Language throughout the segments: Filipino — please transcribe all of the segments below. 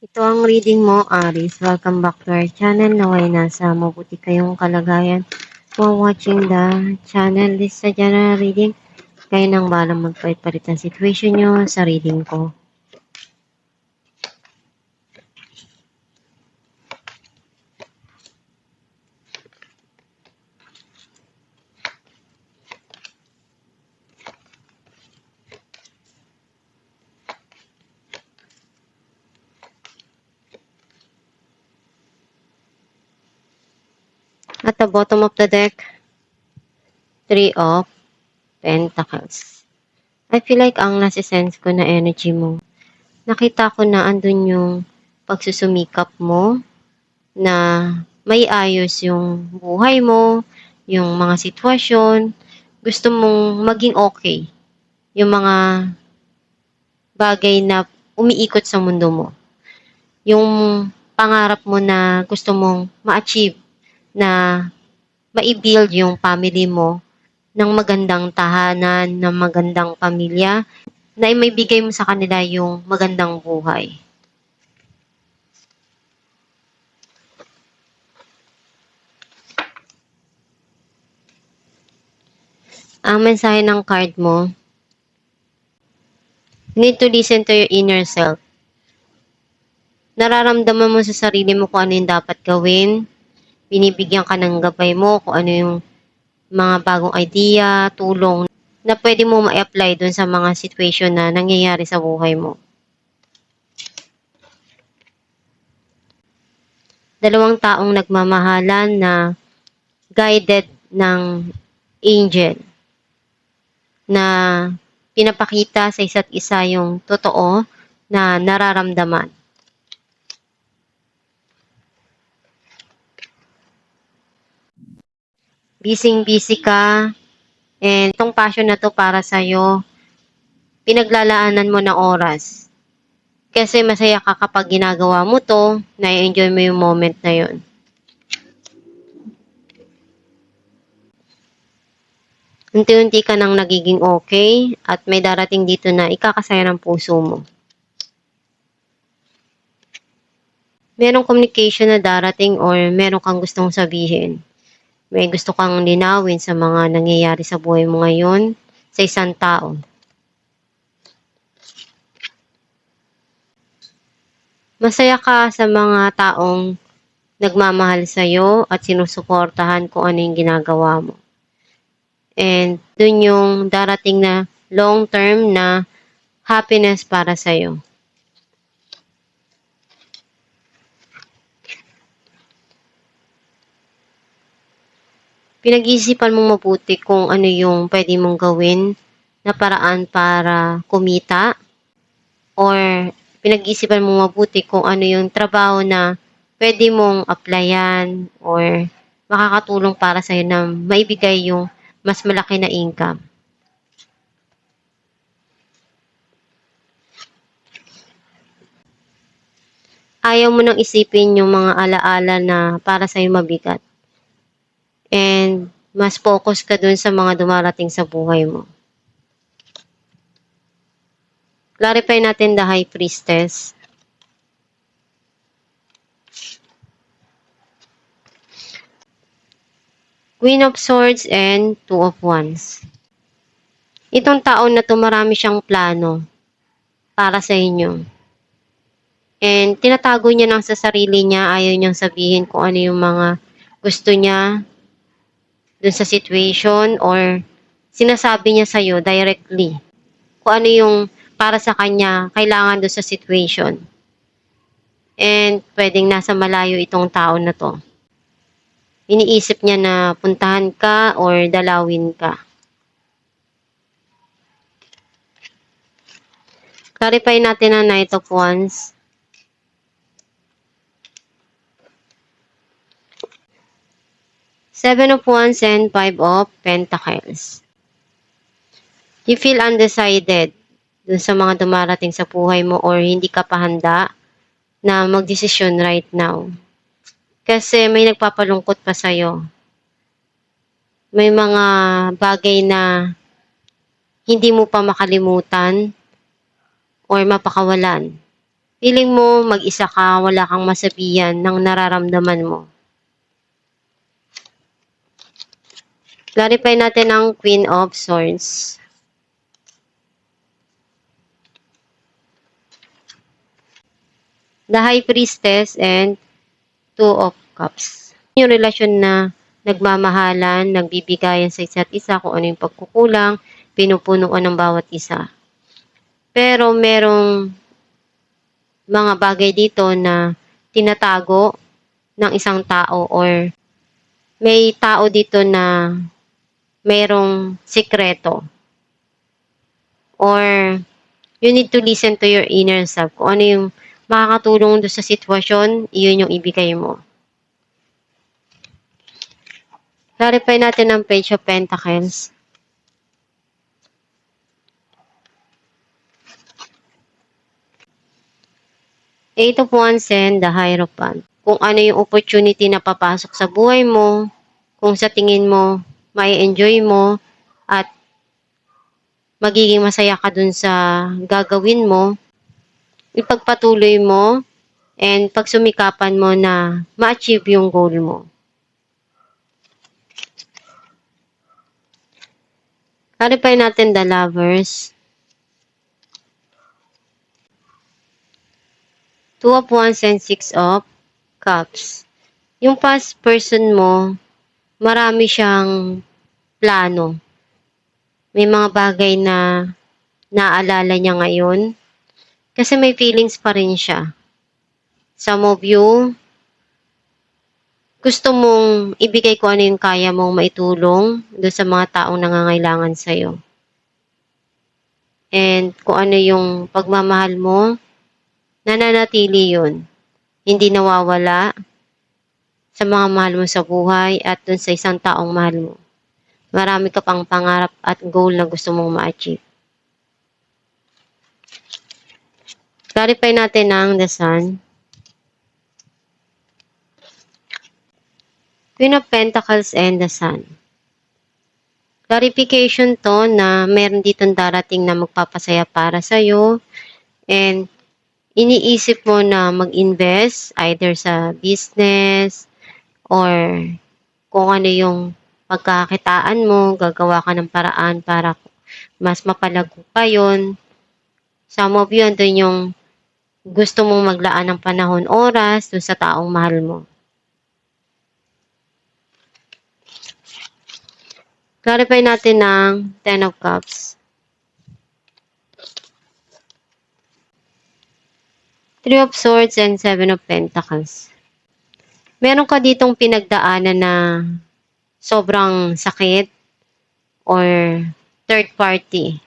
Ito ang reading mo, Aries. Welcome back to our channel. Naway nasa mabuti kayong kalagayan. While watching the channel, this sa general reading. Kayo nang balang magpalit-palit ang situation nyo sa reading ko. At the bottom of the deck, 3 of Pentacles. I feel like ang nasi-sense ko na energy mo. Nakita ko na andun yung pagsusumikap mo na may ayos yung buhay mo, yung mga sitwasyon. Gusto mong maging okay yung mga bagay na umiikot sa mundo mo. Yung pangarap mo na gusto mong ma-achieve, na ma-build yung family mo ng magandang tahanan, ng magandang pamilya, na may bigay mo sa kanila yung magandang buhay. Ang mensahe ng card mo, you need to listen to your inner self. Nararamdaman mo sa sarili mo kung ano yung dapat gawin. Binibigyan ka ng gabay mo kung ano yung mga bagong idea, tulong na pwede mo ma-apply dun sa mga situation na nangyayari sa buhay mo. Dalawang taong nagmamahalan na guided ng angel na pinapakita sa isa't isa yung totoo na nararamdaman. Busy ka, and itong passion na to para sa'yo, pinaglalaanan mo ng oras. Kasi masaya ka kapag ginagawa mo to, na-enjoy mo yung moment na yun. Unti-unti ka nang nagiging okay, at may darating dito na ikakasaya ng puso mo. Merong communication na darating or meron kang gustong sabihin. May gusto kang linawin sa mga nangyayari sa buhay mo ngayon sa isang tao. Masaya ka sa mga taong nagmamahal sa'yo at sinusuportahan kung ano yung ginagawa mo. And dun yung darating na long term na happiness para sa'yo. Pinag-iisipan mong mabuti kung ano yung pwede mong gawin na paraan para kumita, or pinag-iisipan mong mabuti kung ano yung trabaho na pwede mong applyan or makakatulong para sa'yo na maibigay yung mas malaki na income. Ayaw mo nang isipin yung mga alaala na para sa'yo mabigat. And mas focus ka dun sa mga dumarating sa buhay mo. Clarify natin the High Priestess. Queen of Swords and Two of Wands. Itong taon na to, marami siyang plano para sa inyo. And tinatago niya lang sa sarili niya, ayaw niyang sabihin kung ano yung mga gusto niya dun sa situation, or sinasabi niya sa'yo directly kung ano yung para sa kanya kailangan dun sa situation. And pwedeng nasa malayo itong tao na to. Iniisip niya na puntahan ka or dalawin ka. Clarify natin ang Knight of Wands. Seven of Wands and Five of Pentacles. You feel undecided dun sa mga dumarating sa buhay mo, or hindi ka pa handa na magdesisyon right now. Kasi may nagpapalungkot pa sa'yo. May mga bagay na hindi mo pa makalimutan or mapakawalan. Feeling mo mag-isa ka, wala kang masabihan ng nararamdaman mo. Clarify natin ang Queen of Swords. The High Priestess and Two of Cups. Yung relasyon na nagmamahalan, nagbibigayan sa isa't isa kung ano yung pagkukulang, pinupunuan ng bawat isa. Pero merong mga bagay dito na tinatago ng isang tao or may tao dito na merong sikreto. Or you need to listen to your inner self. Kung ano yung makakatulong doon sa sitwasyon, iyon yung ibigay mo. Clarify natin ang Page of Pentacles. Eight of Wands and the Hierophant. Kung ano yung opportunity na papasok sa buhay mo, kung sa tingin mo, may enjoy mo, at magiging masaya ka dun sa gagawin mo, ipagpatuloy mo, and pagsumikapan mo na ma-achieve yung goal mo. Clarify natin the Lovers. Two of Wands and Six of Cups. Yung past person mo, marami siyang plano. May mga bagay na naalala niya ngayon. Kasi may feelings pa rin siya. Some of you, gusto mong ibigay kung ano yung kaya mong maitulong doon sa mga taong nangangailangan sa'yo. And kung ano yung pagmamahal mo, nananatili yun. Hindi nawawala sa mga mahal mo sa buhay at doon sa isang taong mahal mo. Marami ka pang pangarap at goal na gusto mong ma-achieve. Clarify natin ang the Sun. Queen of Pentacles and the Sun. Clarification to na meron ditong darating na magpapasaya para sa'yo and iniisip mo na mag-invest either sa business or kung ano yung pagkakitaan mo, gagawa ka ng paraan para mas mapalago pa yun. Some of you, andun yung gusto mong maglaan ng panahon, oras, dun sa taong mahal mo. Clarify natin ng Ten of Cups. Three of Swords and Seven of Pentacles. Meron ka ditong pinagdaanan na sobrang sakit or third party.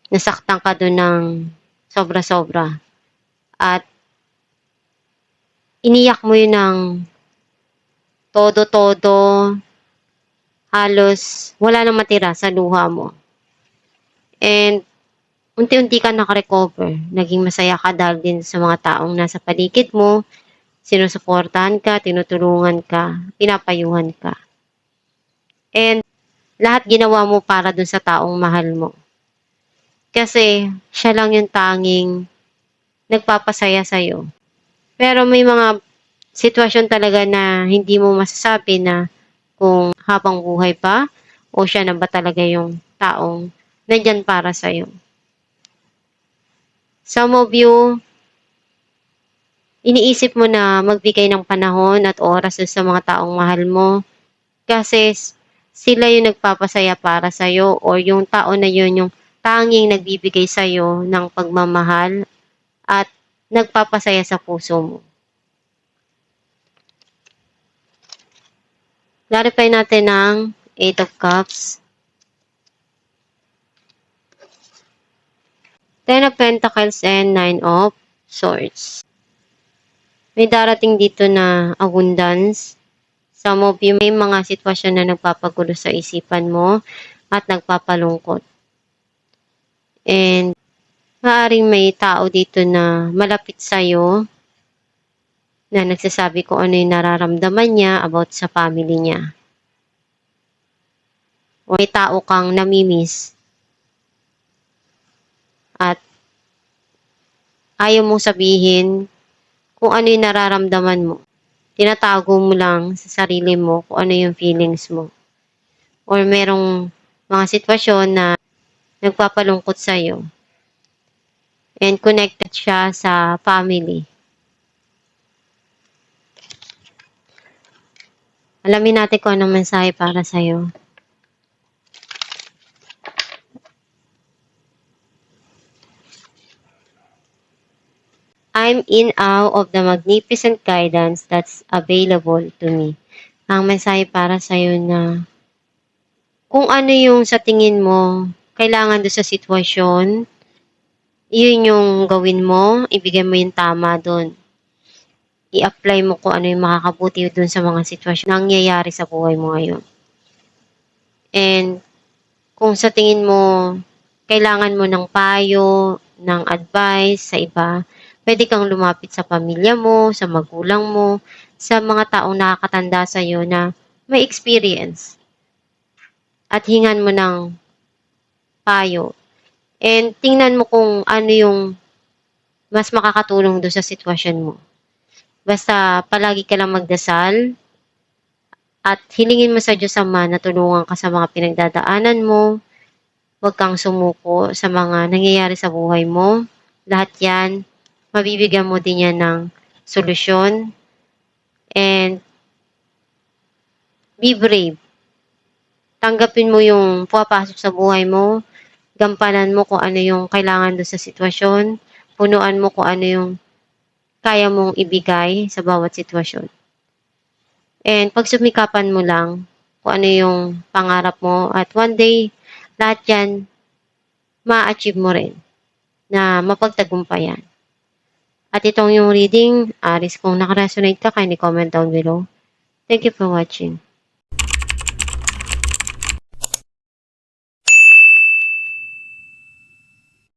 Nasaktan ka doon ng sobra-sobra. At iniyak mo yun ng todo-todo, halos wala nang matira sa luha mo. And unti-unti ka nakarecover. Naging masaya ka dahil din sa mga taong nasa paligid mo, sinusuportahan ka, tinutulungan ka, pinapayuhan ka. And lahat ginawa mo para dun sa taong mahal mo. Kasi siya lang yung tanging nagpapasaya sa'yo. Pero may mga sitwasyon talaga na hindi mo masasabi na kung habang buhay pa o siya na ba talaga yung taong nandyan para sa'yo. Some of you, iniisip mo na magbigay ng panahon at oras sa mga taong mahal mo kasi sila yung nagpapasaya para sa'yo or yung tao na yun yung tanging nagbibigay sa'yo ng pagmamahal at nagpapasaya sa puso mo. Clarify natin ang Eight of Cups. Ten of Pentacles and Nine of Swords. May darating dito na abundance. Some of you, may mga sitwasyon na nagpapagulo sa isipan mo at nagpapalungkot. And maaaring may tao dito na malapit sa'yo na nagsasabi kung ano yung nararamdaman niya about sa family niya. O may tao kang namimiss at ayaw mong sabihin kung ano yung nararamdaman mo. Tinatago mo lang sa sarili mo kung ano yung feelings mo. Or merong mga sitwasyon na nagpapalungkot sa'yo. And connected siya sa family. Alamin natin kung anong mensahe para sa'yo. I'm in awe of the magnificent guidance that's available to me. Ang mensahe para sa'yo na kung ano yung sa tingin mo kailangan doon sa sitwasyon, yun yung gawin mo, ibigay mo yung tama doon. I-apply mo kung ano yung makakabuti doon sa mga sitwasyon na nangyayari sa buhay mo ngayon. And kung sa tingin mo kailangan mo ng payo, ng advice sa iba, pwede kang lumapit sa pamilya mo, sa magulang mo, sa mga taong nakakatanda sa iyo na may experience. At hingan mo ng payo. And tingnan mo kung ano yung mas makakatulong doon sa sitwasyon mo. Basta palagi ka lang magdasal at hilingin mo sa Diyos Ama na tulungan ka sa mga pinagdadaanan mo. Huwag kang sumuko sa mga nangyayari sa buhay mo. Lahat yan, mabibigyan mo din yan ng solusyon. And be brave. Tanggapin mo yung pumapasok sa buhay mo. Gampanan mo kung ano yung kailangan doon sa sitwasyon. Punuan mo kung ano yung kaya mong ibigay sa bawat sitwasyon. And pagsumikapan mo lang kung ano yung pangarap mo at one day, lahat yan ma-achieve mo rin na mapagtagumpayan. At itong yung reading, Aris, kung nakaresonate ka, kindly comment down below. Thank you for watching.